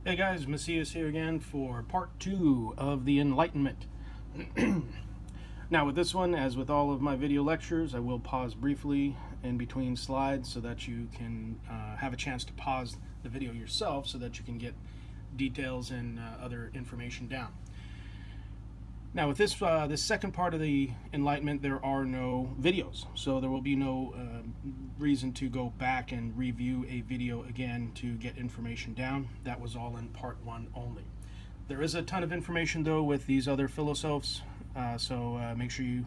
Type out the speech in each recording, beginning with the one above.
Hey guys, Macias here again for part 2 of the Enlightenment. Now with this one, as with all of my video lectures, I will pause briefly in between slides so that you can have a chance to pause the video yourself so that you can get details and other information down. Now with this second part of the Enlightenment, there are no videos, so there will be no reason to go back and review a video again to get information down. That was all in part 1 only. There is a ton of information though with these other philosophers, so make sure you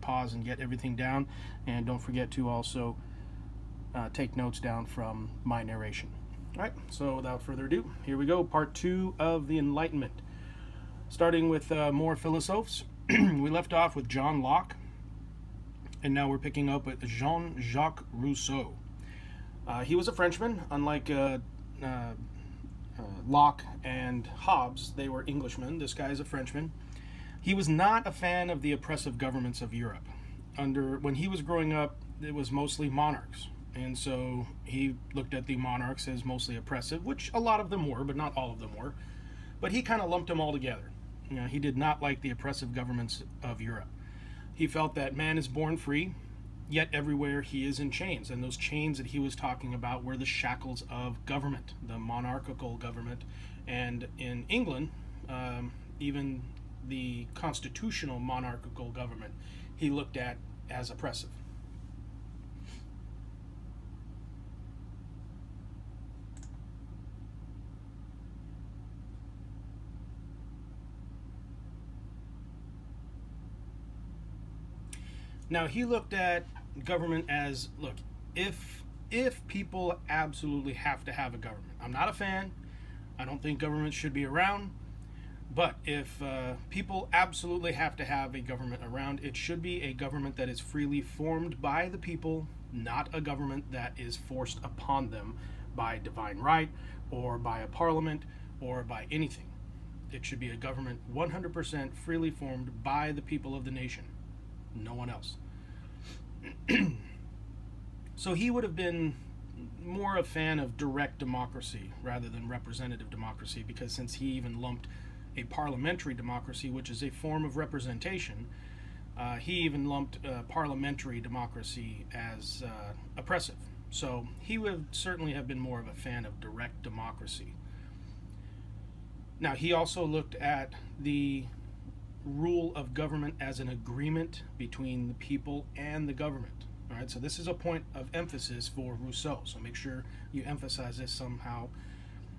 pause and get everything down, and don't forget to also take notes down from my narration. Alright, so without further ado, here we go, part 2 of the Enlightenment. Starting with more philosophers, we left off with John Locke, and now we're picking up with Jean-Jacques Rousseau. He was a Frenchman, unlike Locke and Hobbes. They were Englishmen. This guy is a Frenchman. He was not a fan of the oppressive governments of Europe. When he was growing up, it was mostly monarchs, and so he looked at the monarchs as mostly oppressive, which a lot of them were, but not all of them were. But he kind of lumped them all together. You know, he did not like the oppressive governments of Europe. He felt that man is born free, yet everywhere he is in chains. And those chains that he was talking about were the shackles of government, the monarchical government. And in England, even the constitutional monarchical government, he looked at as oppressive. Now he looked at government as, look, if people absolutely have to have a government, I'm not a fan, I don't think government should be around, but if people absolutely have to have a government around, it should be a government that is freely formed by the people, not a government that is forced upon them by divine right or by a parliament or by anything. It should be a government 100% freely formed by the people of the nation. No one else. So he would have been more a fan of direct democracy rather than representative democracy, because since he even lumped a parliamentary democracy, which is a form of representation, he even lumped parliamentary democracy as oppressive. So he would certainly have been more of a fan of direct democracy. Now he also looked at the rule of government as an agreement between the people and the government. All right, so this is a point of emphasis for Rousseau, so make sure you emphasize this somehow,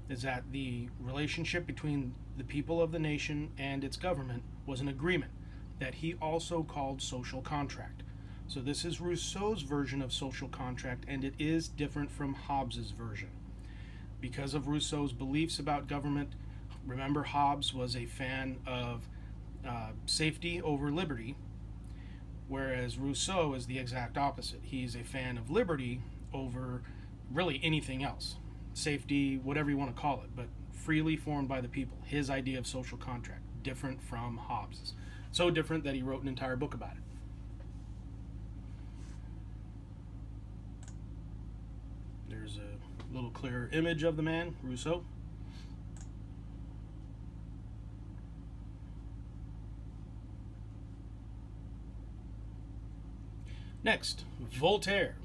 is that the relationship between the people of the nation and its government was an agreement that he also called social contract. So this is Rousseau's version of social contract, and it is different from Hobbes's version. Because of Rousseau's beliefs about government, remember Hobbes was a fan of safety over liberty, whereas Rousseau is the exact opposite. He's a fan of liberty over really anything else. Safety, whatever you want to call it, but freely formed by the people. His idea of social contract, different from Hobbes's. So different that he wrote an entire book about it. There's a little clearer image of the man, Rousseau. Next, Voltaire.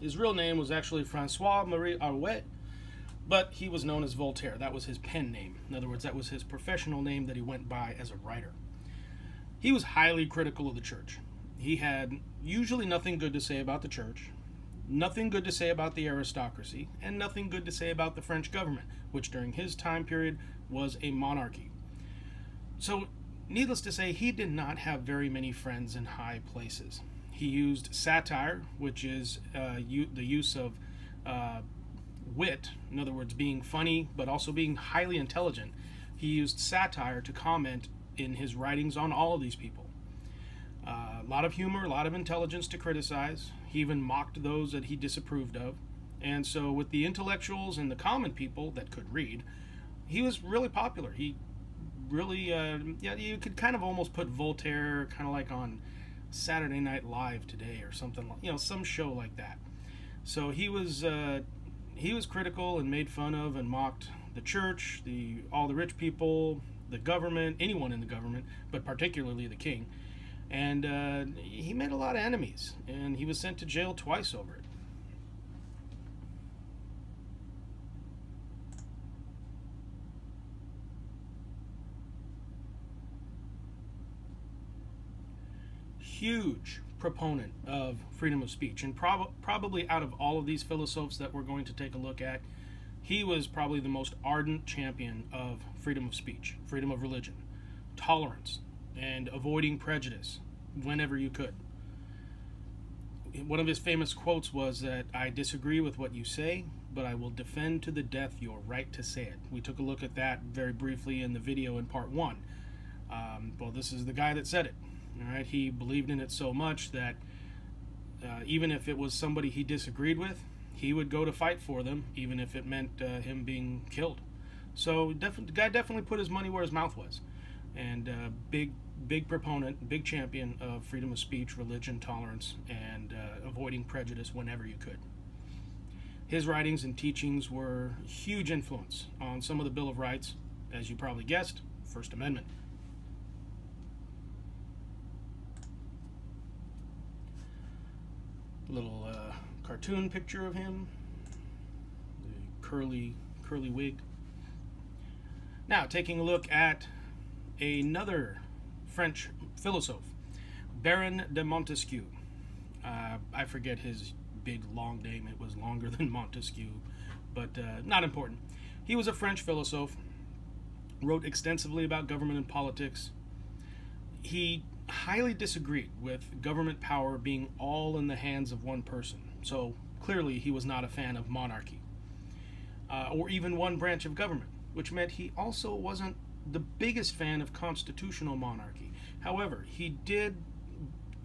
His real name was actually Francois-Marie Arouet, but he was known as Voltaire. That was his pen name. In other words, that was his professional name that he went by as a writer. He was highly critical of the church. He had usually nothing good to say about the church, nothing good to say about the aristocracy, and nothing good to say about the French government, which during his time period was a monarchy. So, needless to say, he did not have very many friends in high places. He used satire, which is the use of wit, in other words, being funny, but also being highly intelligent. He used satire to comment in his writings on all of these people. A lot of humor, a lot of intelligence to criticize. He even mocked those that he disapproved of. And so with the intellectuals and the common people that could read, he was really popular. He really, yeah, you could kind of almost put Voltaire kind of like on Saturday Night Live today or something, you know, some show like that. So he was critical and made fun of and mocked the church, all the rich people, the government, anyone in the government, but particularly the king. And he made a lot of enemies, and he was sent to jail twice over it. Huge proponent of freedom of speech, and probably out of all of these philosophers that we're going to take a look at, he was probably the most ardent champion of freedom of speech, freedom of religion, tolerance, and avoiding prejudice whenever you could. One of his famous quotes was that, "I disagree with what you say, but I will defend to the death your right to say it." We took a look at that very briefly in the video in part 1. Well, this is the guy that said it. All right, he believed in it so much that even if it was somebody he disagreed with, he would go to fight for them, even if it meant him being killed. So the guy definitely put his money where his mouth was, and big proponent, big champion of freedom of speech, religion, tolerance, and avoiding prejudice whenever you could. His writings and teachings were a huge influence on some of the Bill of Rights, as you probably guessed, First Amendment. Little cartoon picture of him, the curly wig. Now, taking a look at another French philosopher, Baron de Montesquieu. I forget his big long name. It was longer than Montesquieu, but not important. He was a French philosopher, wrote extensively about government and politics. He highly disagreed with government power being all in the hands of one person. So clearly he was not a fan of monarchy, or even one branch of government, which meant he also wasn't the biggest fan of constitutional monarchy. However, he did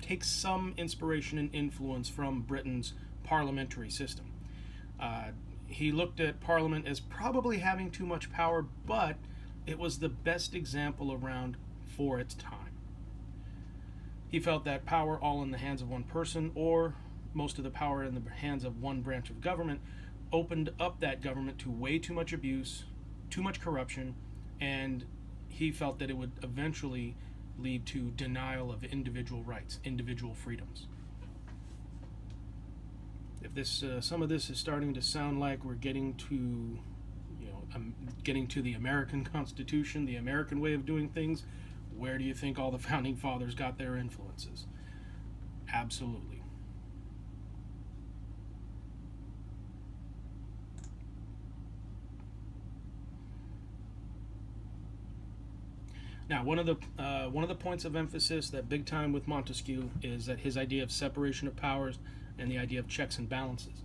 take some inspiration and influence from Britain's parliamentary system. He looked at Parliament as probably having too much power, but it was the best example around for its time. He felt that power all in the hands of one person, or most of the power in the hands of one branch of government, opened up that government to way too much abuse, too much corruption, and he felt that it would eventually lead to denial of individual rights, individual freedoms. If this, some of this is starting to sound like we're getting to, getting to the American Constitution, the American way of doing things, where do you think all the founding fathers got their influences? Absolutely. Now, one of the points of emphasis that big time with Montesquieu is that his idea of separation of powers and the idea of checks and balances.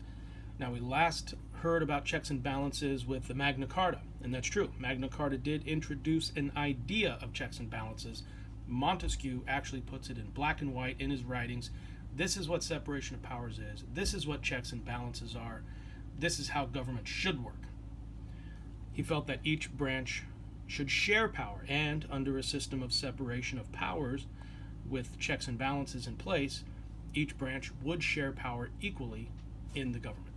Now, we last heard about checks and balances with the Magna Carta, and that's true. Magna Carta did introduce an idea of checks and balances. Montesquieu actually puts it in black and white in his writings. This is what separation of powers is. This is what checks and balances are. This is how government should work. He felt that each branch should share power, and under a system of separation of powers with checks and balances in place, each branch would share power equally in the government.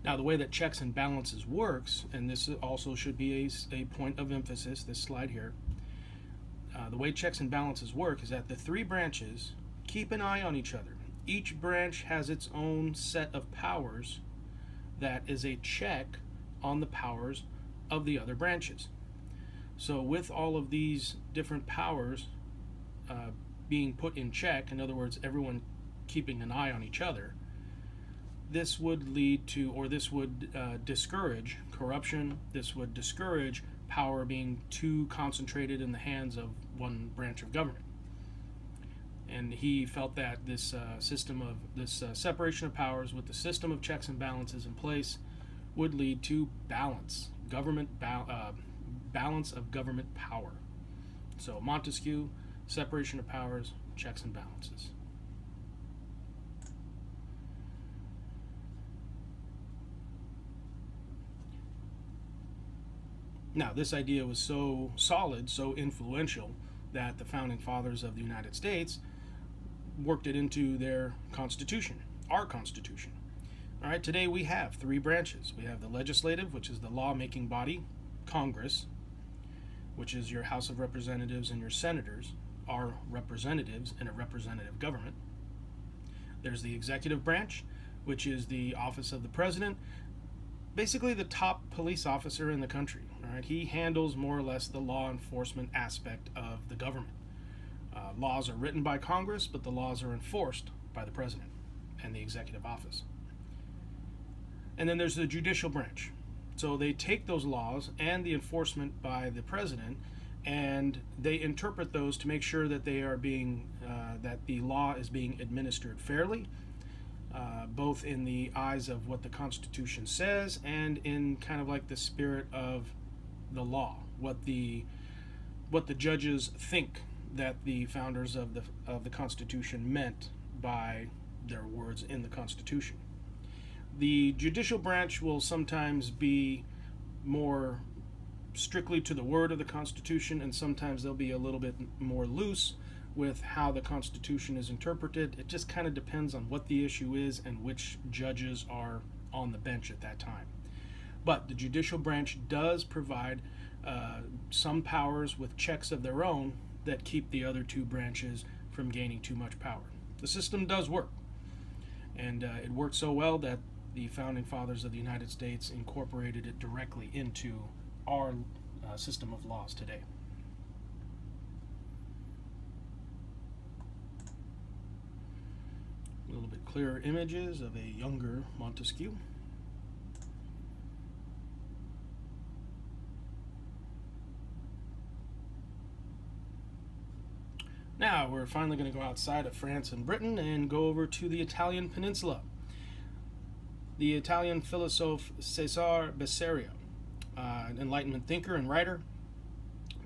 Now, the way that checks and balances works, and this also should be a point of emphasis, this slide here, the way checks and balances work is that the three branches keep an eye on each other. Each branch has its own set of powers that is a check on the powers of the other branches. So with all of these different powers being put in check, in other words, everyone keeping an eye on each other, this would lead to, or this would discourage corruption. This would discourage power being too concentrated in the hands of one branch of government. And he felt that this system of this separation of powers with the system of checks and balances in place would lead to balance, balance of government power. So Montesquieu, separation of powers, checks and balances. Now, this idea was so solid, so influential, that the founding fathers of the United States worked it into their Constitution, our Constitution. All right, today we have three branches. We have the legislative, which is the law-making body, Congress, which is your House of Representatives and your senators are representatives in a representative government. There's the executive branch, which is the office of the president, basically the top police officer in the country. All right, he handles more or less the law enforcement aspect of the government. Laws are written by Congress, but the laws are enforced by the president and the executive office. And then there's the judicial branch. So they take those laws and the enforcement by the president, and they interpret those to make sure that they are being that the law is being administered fairly, both in the eyes of what the Constitution says and in kind of like the spirit of the law, what the judges think that the founders of the Constitution meant by their words in the Constitution. The judicial branch will sometimes be more strictly to the word of the Constitution, and sometimes they'll be a little bit more loose with how the Constitution is interpreted. It just kind of depends on what the issue is and which judges are on the bench at that time. But the judicial branch does provide some powers with checks of their own that keep the other two branches from gaining too much power. The system does work, and it worked so well that the founding fathers of the United States incorporated it directly into our system of laws today. A little bit clearer images of a younger Montesquieu. Now we're finally going to go outside of France and Britain and go over to the Italian peninsula. The Italian philosopher Cesare Bessario, an Enlightenment thinker and writer,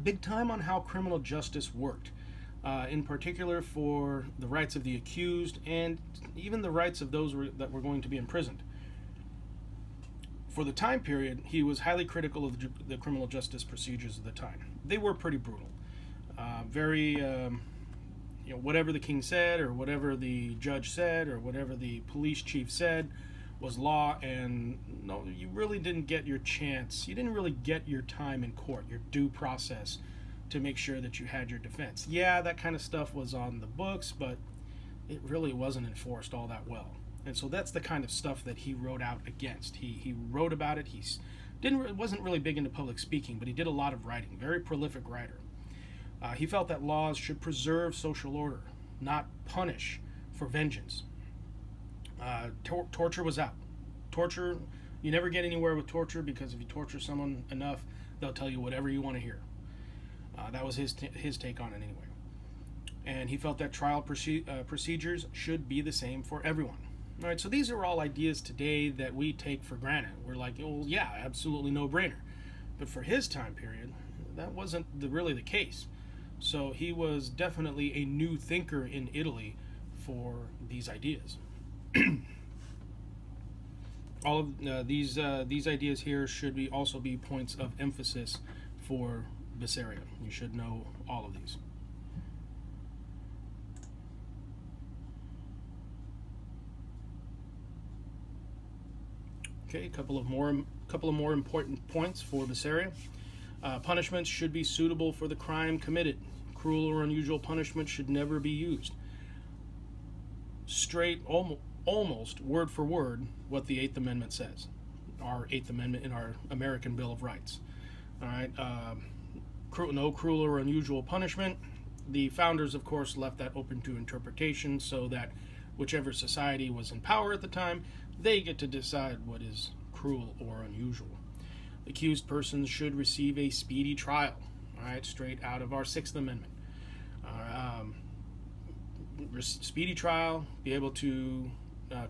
big time on how criminal justice worked, in particular for the rights of the accused and even the rights of those that were going to be imprisoned. For the time period, he was highly critical of the criminal justice procedures of the time. They were pretty brutal. Whatever the king said, or whatever the judge said, or whatever the police chief said was law, and no, you really didn't get your chance. You didn't really get your time in court, your due process to make sure that you had your defense. Yeah, that kind of stuff was on the books, but it really wasn't enforced all that well. And so that's the kind of stuff that he wrote out against. He wrote about it. Wasn't really big into public speaking, but he did a lot of writing. Very prolific writer. He felt that laws should preserve social order, not punish for vengeance. Torture was out. Torture, you never get anywhere with torture, because if you torture someone enough, they'll tell you whatever you want to hear. That was his take on it anyway. And he felt that trial procedures should be the same for everyone. All right, so these are all ideas today that we take for granted. We're like, well, yeah, absolutely no-brainer. But for his time period, that wasn't really the case. So he was definitely a new thinker in Italy for these ideas. All of these ideas here should also be points of emphasis for Bessario. You should know all of these. Okay, a couple of more important points for Bessario. Punishments should be suitable for the crime committed. Cruel or unusual punishment should never be used. Straight, almost word for word, what the Eighth Amendment says. Our Eighth Amendment in our American Bill of Rights. All right, no cruel or unusual punishment. The founders, of course, left that open to interpretation so that whichever society was in power at the time, they get to decide what is cruel or unusual. Accused persons should receive a speedy trial, all right, straight out of our Sixth Amendment. Speedy trial, be able to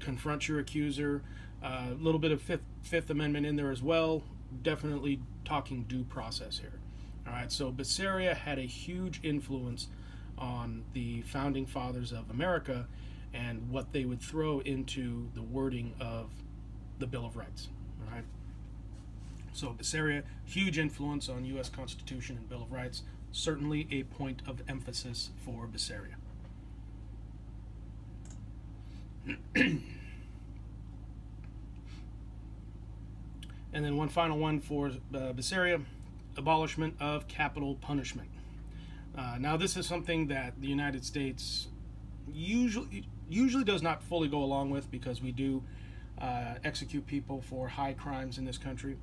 confront your accuser, a little bit of Fifth Amendment in there as well, definitely talking due process here. All right, so Bessario had a huge influence on the founding fathers of America and what they would throw into the wording of the Bill of Rights. All right. So Bessaria, huge influence on U.S. Constitution and Bill of Rights, certainly a point of emphasis for Bessaria. And then one final one for Bessaria, abolishment of capital punishment. Now this is something that the United States usually does not fully go along with, because we do execute people for high crimes in this country.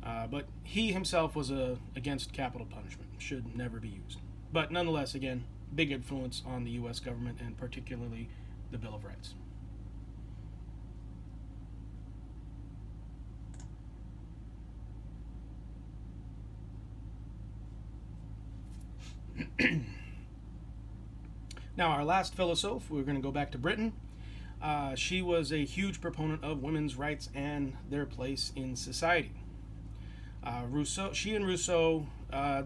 But he himself was against capital punishment. Should never be used. But nonetheless, again, big influence on the U.S. government, and particularly the Bill of Rights. Now, our last philosopher, we're going to go back to Britain. She was a huge proponent of women's rights and their place in society. Rousseau, she and Rousseau, I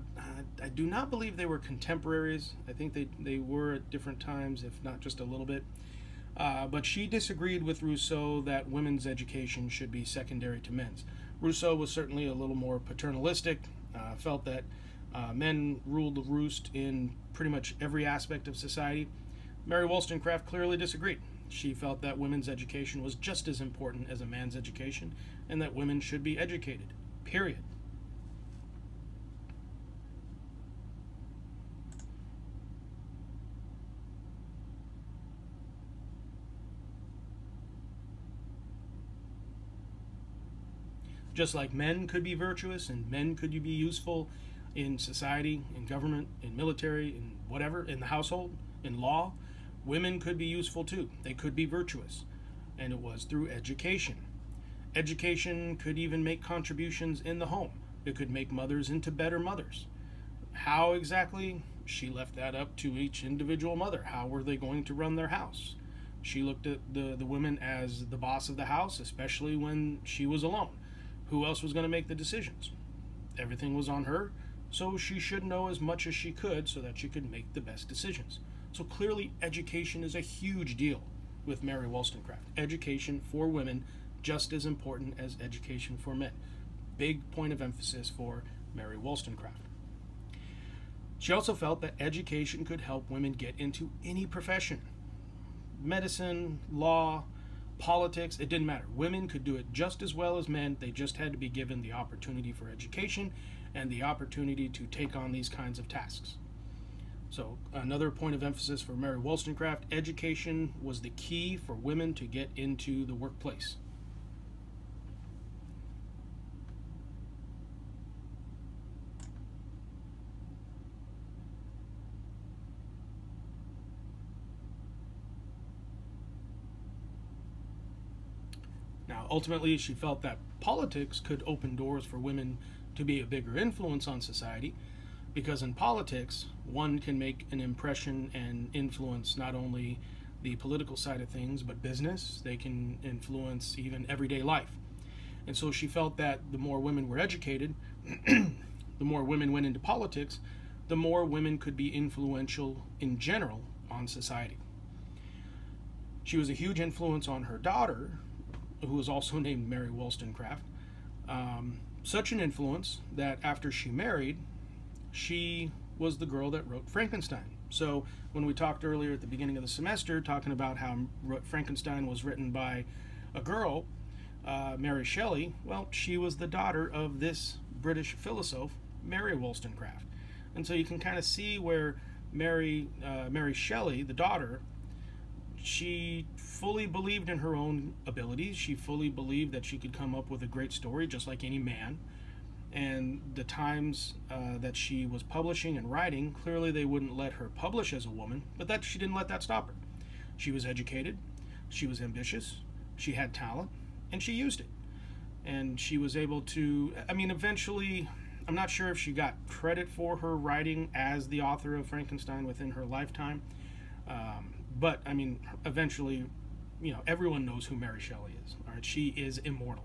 do not believe they were contemporaries. I think they were at different times, if not just a little bit. But she disagreed with Rousseau that women's education should be secondary to men's. Rousseau was certainly a little more paternalistic, felt that men ruled the roost in pretty much every aspect of society. Mary Wollstonecraft clearly disagreed. She felt that women's education was just as important as a man's education, and that women should be educated, period. Just like men could be virtuous and men could be useful in society, in government, in military, in whatever, in the household, in law, women could be useful too. They could be virtuous. And it was through education. Education could even make contributions in the home. It could make mothers into better mothers. How exactly? She left that up to each individual mother. How were they going to run their house? She looked at the women as the boss of the house, especially when she was alone. Who else was going to make the decisions? Everything was on her, so she should know as much as she could so that she could make the best decisions. So clearly education is a huge deal with Mary Wollstonecraft. Education for women just as important as education for men. Big point of emphasis for Mary Wollstonecraft. She also felt that education could help women get into any profession. Medicine, law, politics, it didn't matter. Women could do it just as well as men. They just had to be given the opportunity for education and the opportunity to take on these kinds of tasks. So another point of emphasis for Mary Wollstonecraft, education was the key for women to get into the workplace. Now, ultimately, she felt that politics could open doors for women to be a bigger influence on society, because in politics, one can make an impression and influence not only the political side of things, but business. They can influence even everyday life. And so she felt that the more women were educated, the more women went into politics, the more women could be influential in general on society. She was a huge influence on her daughter, who was also named Mary Wollstonecraft. Such an influence that after she married, she was the girl that wrote Frankenstein. So when we talked earlier at the beginning of the semester, talking about how Frankenstein was written by a girl, Mary Shelley, well, she was the daughter of this British philosopher, Mary Wollstonecraft. And so you can kind of see where Mary Shelley, the daughter, she fully believed in her own abilities. She fully believed that she could come up with a great story just like any man. And the times that she was publishing and writing, clearly they wouldn't let her publish as a woman, but that she didn't let that stop her. She was educated, she was ambitious, she had talent, and she used it. And she was able to, I mean, eventually, I'm not sure if she got credit for her writing as the author of Frankenstein within her lifetime. But, I mean, eventually, you know, everyone knows who Mary Shelley is. All right? She is immortal.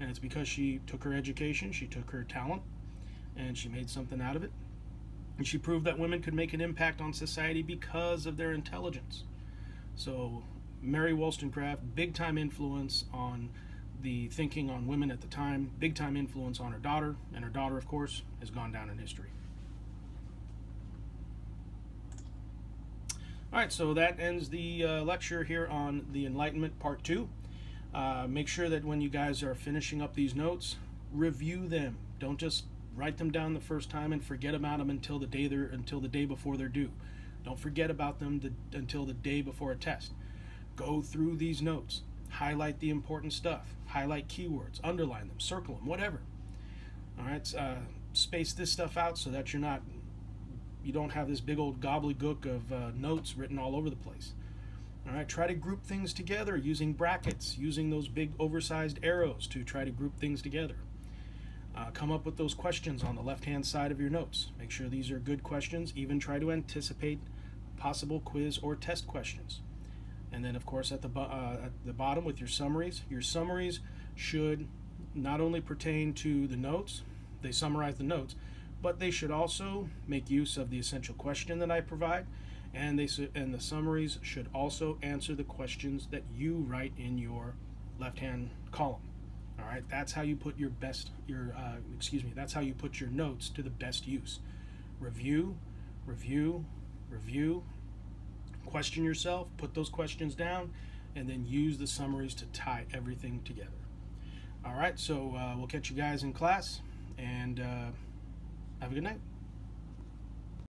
And it's because she took her education, she took her talent, and she made something out of it. And she proved that women could make an impact on society because of their intelligence. So, Mary Wollstonecraft, big-time influence on the thinking on women at the time, big time influence on her daughter, and her daughter, of course, has gone down in history. All right, so that ends the lecture here on the Enlightenment Part 2. Make sure that when you guys are finishing up these notes, review them. Don't just write them down the first time and forget about them until the day before they're due. Don't forget about them until the day before a test. Go through these notes. Highlight the important stuff. Highlight keywords. Underline them. Circle them. Whatever. All right. Space this stuff out so that you don't have this big old gobbledygook of notes written all over the place. All right. Try to group things together using brackets, using those big oversized arrows to try to group things together. Come up with those questions on the left-hand side of your notes. Make sure these are good questions. Even try to anticipate possible quiz or test questions. And then, of course, at the bottom with your summaries should not only pertain to the notes, they summarize the notes, but they should also make use of the essential question that I provide, and the summaries should also answer the questions that you write in your left-hand column. All right, that's how you put that's how you put your notes to the best use. Review, review, review. Question yourself, put those questions down, and then use the summaries to tie everything together. All right, so we'll catch you guys in class, and have a good night.